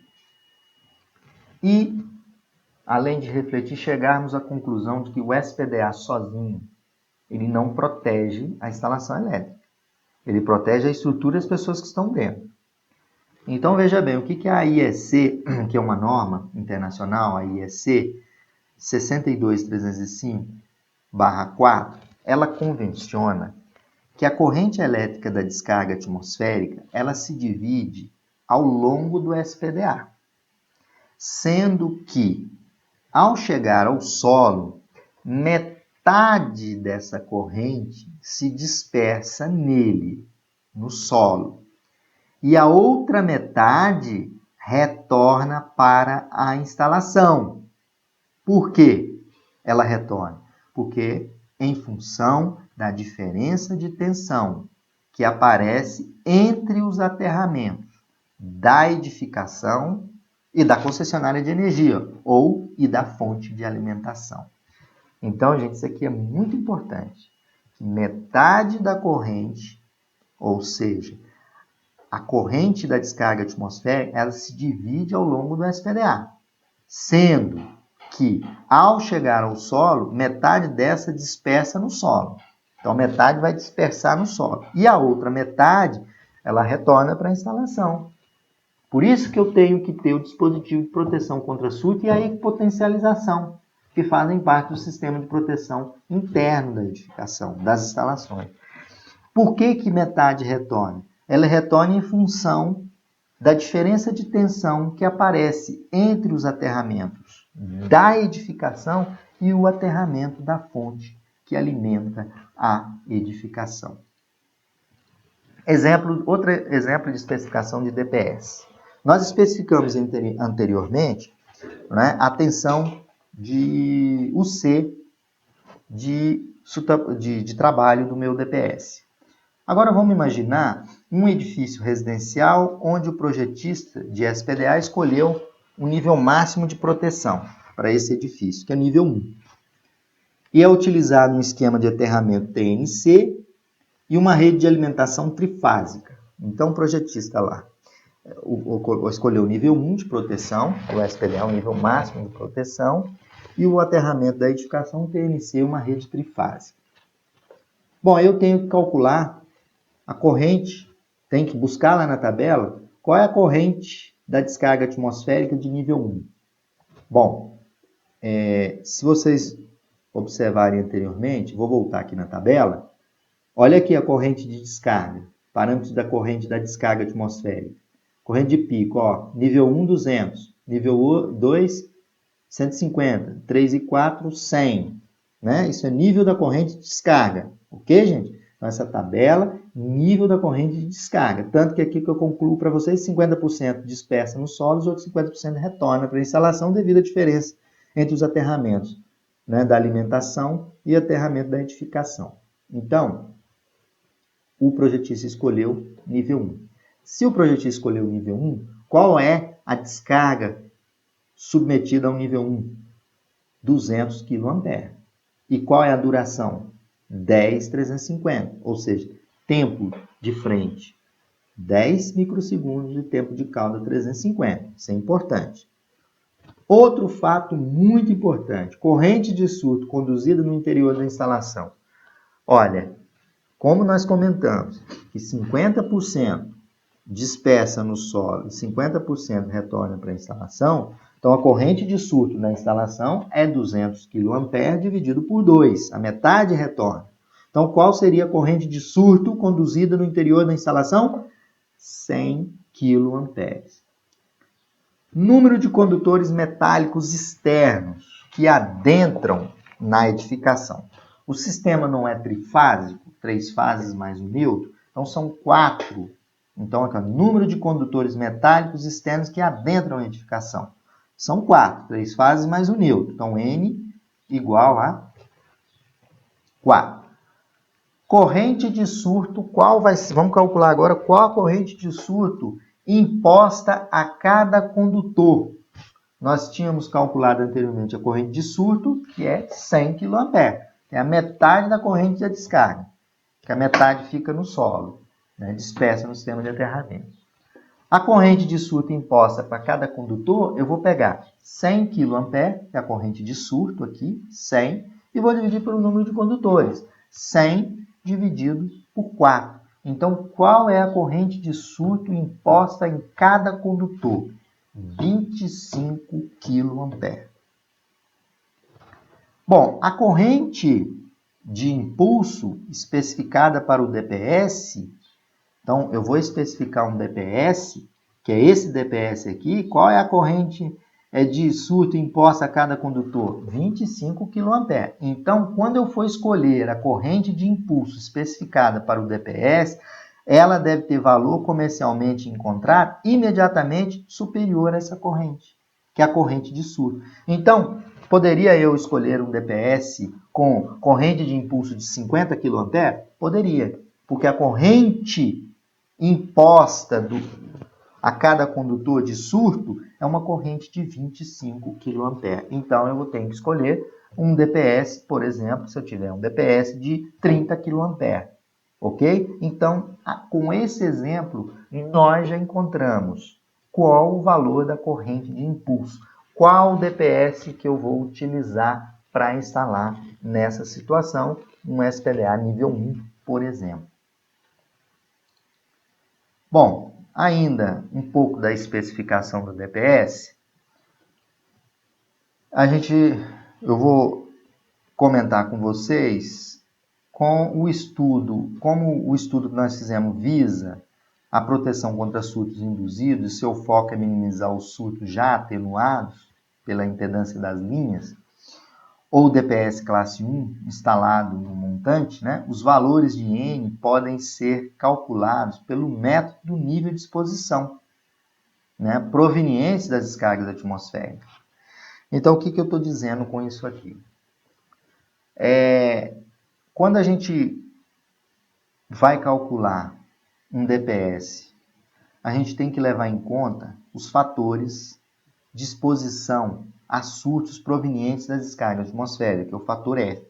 Speaker 1: E, além de refletir, chegarmos à conclusão de que o SPDA sozinho, ele não protege a instalação elétrica. Ele protege a estrutura e as pessoas que estão dentro. Então, veja bem, o que é a IEC, que é uma norma internacional, a IEC 62305/4, ela convenciona que a corrente elétrica da descarga atmosférica, ela se divide ao longo do SPDA. sendo que, ao chegar ao solo, metade dessa corrente se dispersa nele, no solo, e a outra metade retorna para a instalação. Por quê ela retorna? Porque em função da diferença de tensão que aparece entre os aterramentos da edificação e da concessionária de energia, e da fonte de alimentação. Então, gente, isso aqui é muito importante. Metade da corrente, ou seja, a corrente da descarga atmosférica, ela se divide ao longo do SPDA, sendo que, ao chegar ao solo, metade dessa dispersa no solo. Então, metade vai dispersar no solo. E a outra metade, ela retorna para a instalação. Por isso que eu tenho que ter o dispositivo de proteção contra surto e a equipotentialização, que fazem parte do sistema de proteção interno da edificação, das instalações. Por que metade retorna? Ela retorna em função da diferença de tensão que aparece entre os aterramentos da edificação e o aterramento da fonte que alimenta a edificação. Outro exemplo de especificação de DPS. Nós especificamos anteriormente, né, a tensão de UC de trabalho do meu DPS. Agora vamos imaginar um edifício residencial onde o projetista de SPDA escolheu um nível máximo de proteção para esse edifício, que é nível 1. E é utilizado um esquema de aterramento TNC e uma rede de alimentação trifásica. Então o projetista lá escolheu o nível 1 de proteção, o SPDA é o nível máximo de proteção, e o aterramento da edificação TNC, uma rede trifásica. Bom, eu tenho que calcular a corrente, tem que buscar lá na tabela qual é a corrente da descarga atmosférica de nível 1. Bom, se vocês observarem anteriormente, vou voltar aqui na tabela, olha aqui a corrente de descarga, parâmetros da corrente da descarga atmosférica. Corrente de pico, ó, nível 1, 200, nível 2, 150, 3 e 4, 100. Né? Isso é nível da corrente de descarga, ok, gente? Então, essa tabela, nível da corrente de descarga. Tanto que aqui que eu concluo para vocês, 50% dispersa no solo, os outros 50% retorna para a instalação devido à diferença entre os aterramentos, né, da alimentação e aterramento da edificação. Então, o projetista escolheu nível 1. Se o projetista escolheu o nível 1, qual é a descarga submetida ao nível 1? 200 kA. E qual é a duração? 10,350, ou seja, tempo de frente 10 microsegundos e tempo de cauda 350. Isso é importante. Outro fato muito importante, corrente de surto conduzida no interior da instalação. Olha, como nós comentamos, que 50% dispersa no solo e 50% retorna para a instalação, então a corrente de surto na instalação é 200 kA dividido por 2, a metade retorna. Então qual seria a corrente de surto conduzida no interior da instalação? 100 kA. Número de condutores metálicos externos que adentram na edificação. O sistema não é trifásico, 3 fases mais um neutro, então são 4. Então, aqui, número de condutores metálicos externos que adentram a edificação. São 4, 3 fases mais um neutro. Então, N igual a 4. Corrente de surto, vamos calcular agora qual a corrente de surto imposta a cada condutor. Nós tínhamos calculado anteriormente a corrente de surto, que é 100 kA. É a metade da corrente da descarga, que a metade fica no solo, né, dispersa no sistema de aterramento. A corrente de surto imposta para cada condutor, eu vou pegar 100 kA, que é a corrente de surto aqui, 100, e vou dividir pelo número de condutores. 100 dividido por 4. Então, qual é a corrente de surto imposta em cada condutor? 25 kA. Bom, a corrente de impulso especificada para o DPS, então eu vou especificar um DPS, que é esse DPS aqui. Qual é a corrente de surto imposta a cada condutor? 25 kA. Então, quando eu for escolher a corrente de impulso especificada para o DPS, ela deve ter valor comercialmente encontrado imediatamente superior a essa corrente, que é a corrente de surto. Então, poderia eu escolher um DPS com corrente de impulso de 50 kA? Poderia, porque a corrente imposta a cada condutor de surto é uma corrente de 25 kA. Então, eu vou ter que escolher um DPS, por exemplo, se eu tiver um DPS de 30 kA. Ok? Então, com esse exemplo, nós já encontramos qual o valor da corrente de impulso, qual o DPS que eu vou utilizar para instalar nessa situação, um SPDA nível 1, por exemplo. Bom, ainda um pouco da especificação do DPS, eu vou comentar com vocês com o estudo, como o estudo que nós fizemos visa a proteção contra surtos induzidos, e seu foco é minimizar os surtos já atenuados pela impedância das linhas, ou DPS classe 1 instalado no montante, né, os valores de N podem ser calculados pelo método do nível de exposição, né, provenientes das descargas atmosféricas. Então, o que eu estou dizendo com isso aqui? Quando a gente vai calcular um DPS, a gente tem que levar em conta os fatores de exposição a surtos provenientes das descargas atmosféricas, que é o fator F.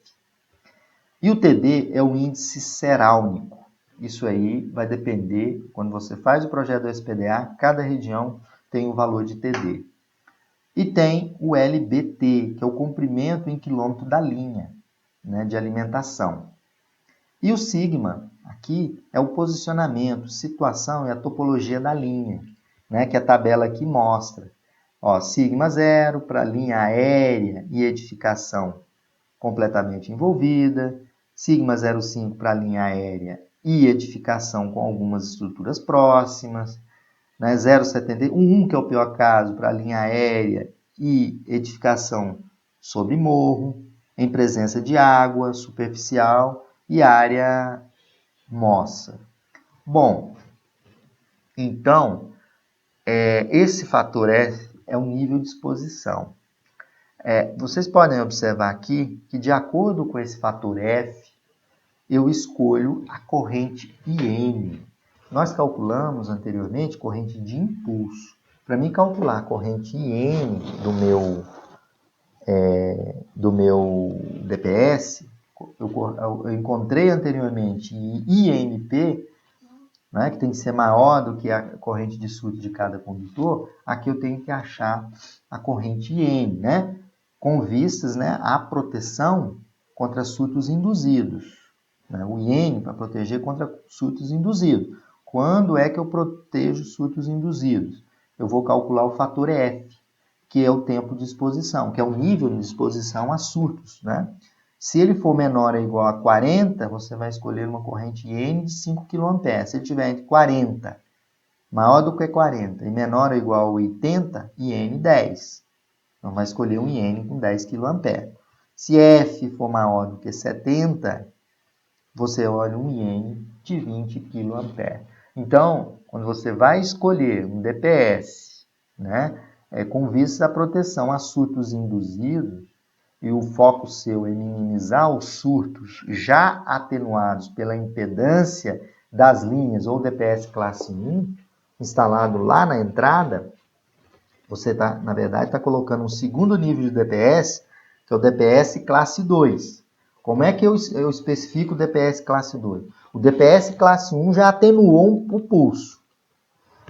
Speaker 1: E o TD é o índice serálnico. Isso aí vai depender, quando você faz o projeto do SPDA, cada região tem um valor de TD. E tem o LBT, que é o comprimento em quilômetro da linha, né, de alimentação. E o sigma, aqui, é o posicionamento, situação e a topologia da linha, né, que a tabela aqui mostra. Ó, sigma 0 para linha aérea e edificação completamente envolvida, sigma 0,5 para linha aérea e edificação com algumas estruturas próximas, né, 0,71, que é o pior caso, para linha aérea e edificação sobre morro, em presença de água superficial e área moça. Bom, então, esse fator F é o nível de exposição. Vocês podem observar aqui que, de acordo com esse fator F, eu escolho a corrente IN. Nós calculamos anteriormente corrente de impulso. Para mim calcular a corrente IN do meu DPS, eu encontrei anteriormente INP, né, que tem que ser maior do que a corrente de surto de cada condutor. Aqui eu tenho que achar a corrente IN, né, com vistas, né, à proteção contra surtos induzidos. Né, o IN para proteger contra surtos induzidos. Quando é que eu protejo surtos induzidos? Eu vou calcular o fator F, que é o tempo de exposição, que é o nível de exposição a surtos, né? Se ele for menor ou igual a 40, você vai escolher uma corrente IN de 5 kA. Se ele tiver entre 40, maior do que 40, e menor ou igual a 80, IN 10. Então, vai escolher um IN com 10 kA. Se F for maior do que 70, você olha um IN de 20 kA. Então, quando você vai escolher um DPS, né, com vista à proteção a surtos induzidos, e o foco seu é minimizar os surtos já atenuados pela impedância das linhas ou DPS classe 1, instalado lá na entrada, você na verdade, está colocando um segundo nível de DPS, que é o DPS classe 2. Como é que eu especifico o DPS classe 2? O DPS classe 1 já atenuou o pulso.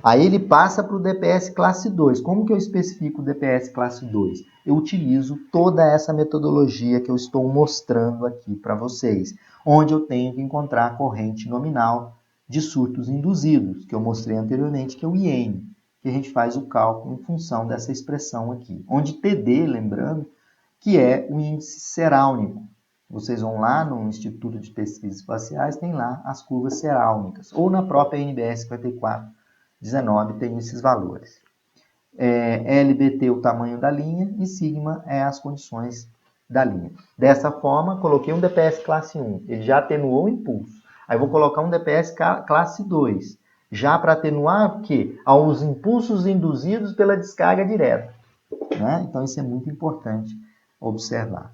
Speaker 1: Aí ele passa para o DPS classe 2. Como que eu especifico o DPS classe 2? Eu utilizo toda essa metodologia que eu estou mostrando aqui para vocês, onde eu tenho que encontrar a corrente nominal de surtos induzidos, que eu mostrei anteriormente, que é o IN, que a gente faz o cálculo em função dessa expressão aqui. Onde TD, lembrando, que é o índice serálnico. Vocês vão lá no Instituto de Pesquisas Espaciais, tem lá as curvas serálnicas, ou na própria NBS 5419 tem esses valores. LBT o tamanho da linha e sigma é as condições da linha. Dessa forma, coloquei um DPS classe 1, ele já atenuou o impulso. Aí vou colocar um DPS classe 2, já para atenuar o quê? Aos impulsos induzidos pela descarga direta. Né? Então isso é muito importante observar.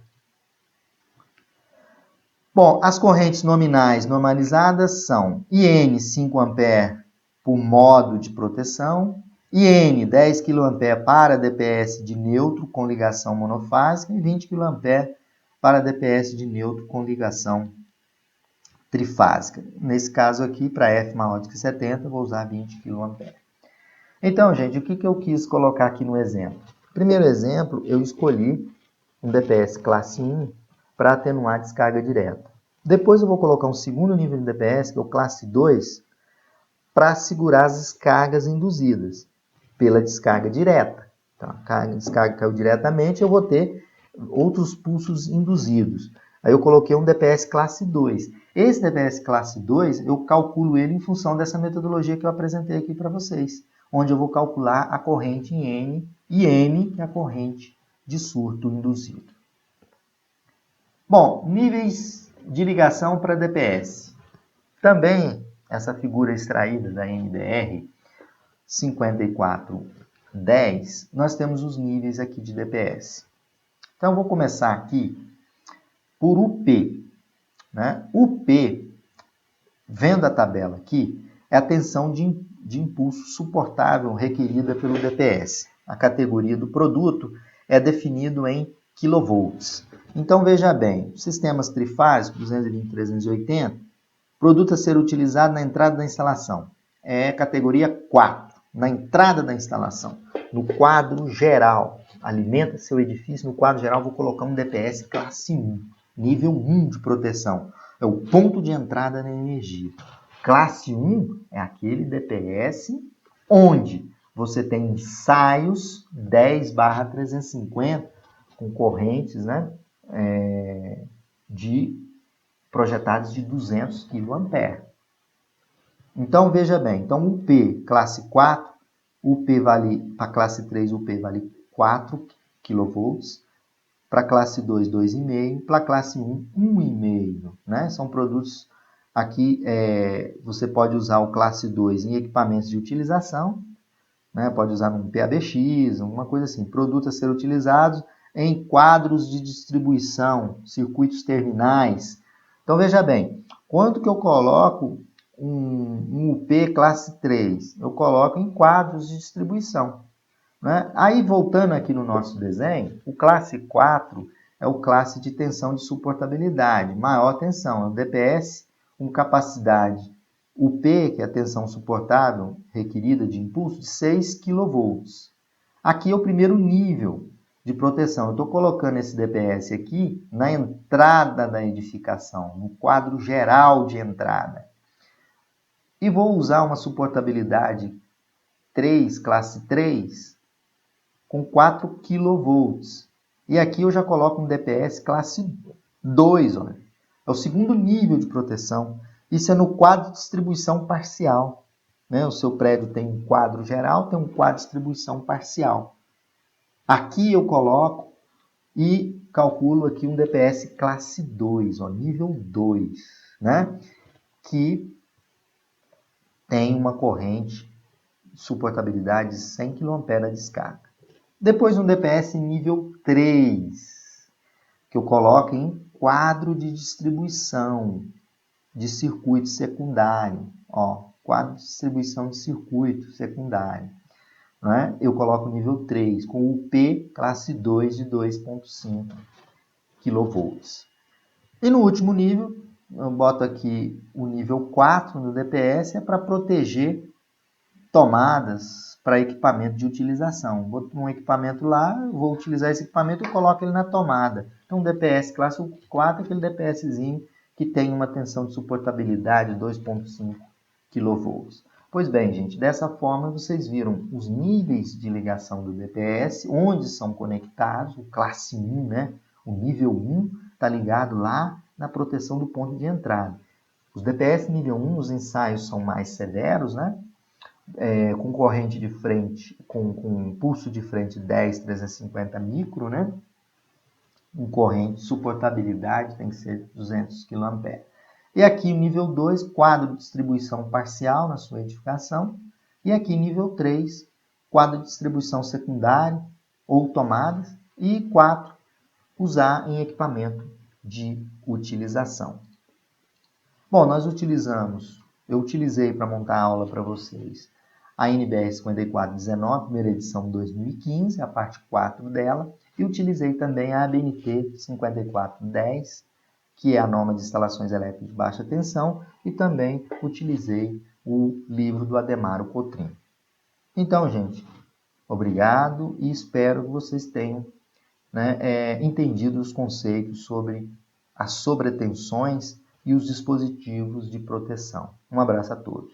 Speaker 1: Bom, as correntes nominais normalizadas são IN 5 A por modo de proteção, IN 10 kA para DPS de neutro com ligação monofásica e 20 kA para DPS de neutro com ligação trifásica. Nesse caso aqui, para F maior do que 70, eu vou usar 20 kA. Então, gente, o que eu quis colocar aqui no exemplo? Primeiro exemplo, eu escolhi um DPS classe 1 para atenuar a descarga direta. Depois eu vou colocar um segundo nível de DPS, que é o classe 2, para segurar as descargas induzidas pela descarga direta. Então, a descarga caiu diretamente, eu vou ter outros pulsos induzidos. Aí eu coloquei um DPS classe 2. Esse DPS classe 2, eu calculo ele em função dessa metodologia que eu apresentei aqui para vocês, onde eu vou calcular a corrente em N, e N é a corrente de surto induzido. Bom, níveis de ligação para DPS. Também essa figura extraída da NBR 5410, nós temos os níveis aqui de DPS. Então, eu vou começar aqui por UP. Né? UP, vendo a tabela aqui, é a tensão de impulso suportável requerida pelo DPS. A categoria do produto é definido em kV. Então, veja bem, sistemas trifásicos, 220 e 380, produto a ser utilizado na entrada da instalação. É categoria 4, na entrada da instalação. No quadro geral, alimenta seu edifício, no quadro geral vou colocar um DPS classe 1, nível 1 de proteção. É o ponto de entrada na energia. Classe 1 é aquele DPS onde você tem ensaios 10/350 com correntes, né, projetados de 200 kA. Então, veja bem, então o P classe 4, o P vale, para classe 3, o P vale 4 kV, para classe 2, 2,5, para classe 1, 1,5. Né? São produtos, aqui você pode usar o classe 2 em equipamentos de utilização, né? Pode usar num PABX, alguma coisa assim, produtos a ser utilizados em quadros de distribuição, circuitos terminais. Então, veja bem, quanto que eu coloco um UP classe 3? Eu coloco em quadros de distribuição. Né? Aí, voltando aqui no nosso desenho, o classe 4 é o classe de tensão de suportabilidade, maior tensão, é o DPS com capacidade UP, que é a tensão suportável requerida de impulso, de 6 kV. Aqui é o primeiro nível de proteção. Eu estou colocando esse DPS aqui na entrada da edificação, no quadro geral de entrada. E vou usar uma suportabilidade 3, classe 3, com 4 kV. E aqui eu já coloco um DPS classe 2, olha. É o segundo nível de proteção. Isso é no quadro de distribuição parcial. Né? O seu prédio tem um quadro geral, tem um quadro de distribuição parcial. Aqui eu coloco e calculo aqui um DPS classe 2, ó, nível 2, né? Que tem uma corrente de suportabilidade de 100 kA na descarga. Depois um DPS nível 3, que eu coloco em quadro de distribuição de circuito secundário. Ó, quadro de distribuição de circuito secundário. Né? Eu coloco nível 3, com o P classe 2 de 2,5 kV. E no último nível, eu boto aqui o nível 4 no DPS, é para proteger tomadas para equipamento de utilização. Vou ter um equipamento lá, vou utilizar esse equipamento e coloco ele na tomada. Então, DPS classe 4 é aquele DPSzinho que tem uma tensão de suportabilidade de 2,5 kV. Pois bem, gente, dessa forma vocês viram os níveis de ligação do DPS, onde são conectados, o classe 1, né? O nível 1 está ligado lá na proteção do ponto de entrada. Os DPS nível 1, os ensaios são mais severos, né? com corrente de frente, com pulso de frente 10,350 micro, né? Com corrente, suportabilidade tem que ser 200 kA. E aqui nível 2, quadro de distribuição parcial na sua edificação. E aqui nível 3, quadro de distribuição secundário ou tomadas. E 4, usar em equipamento de utilização. Bom, eu utilizei para montar a aula para vocês a NBR 5419, primeira edição de 2015, a parte 4 dela, e utilizei também a ABNT 5410, que é a norma de instalações elétricas de baixa tensão, e também utilizei o livro do Ademaro Cotrim. Então, gente, obrigado e espero que vocês tenham entendido os conceitos sobre as sobretensões e os dispositivos de proteção. Um abraço a todos.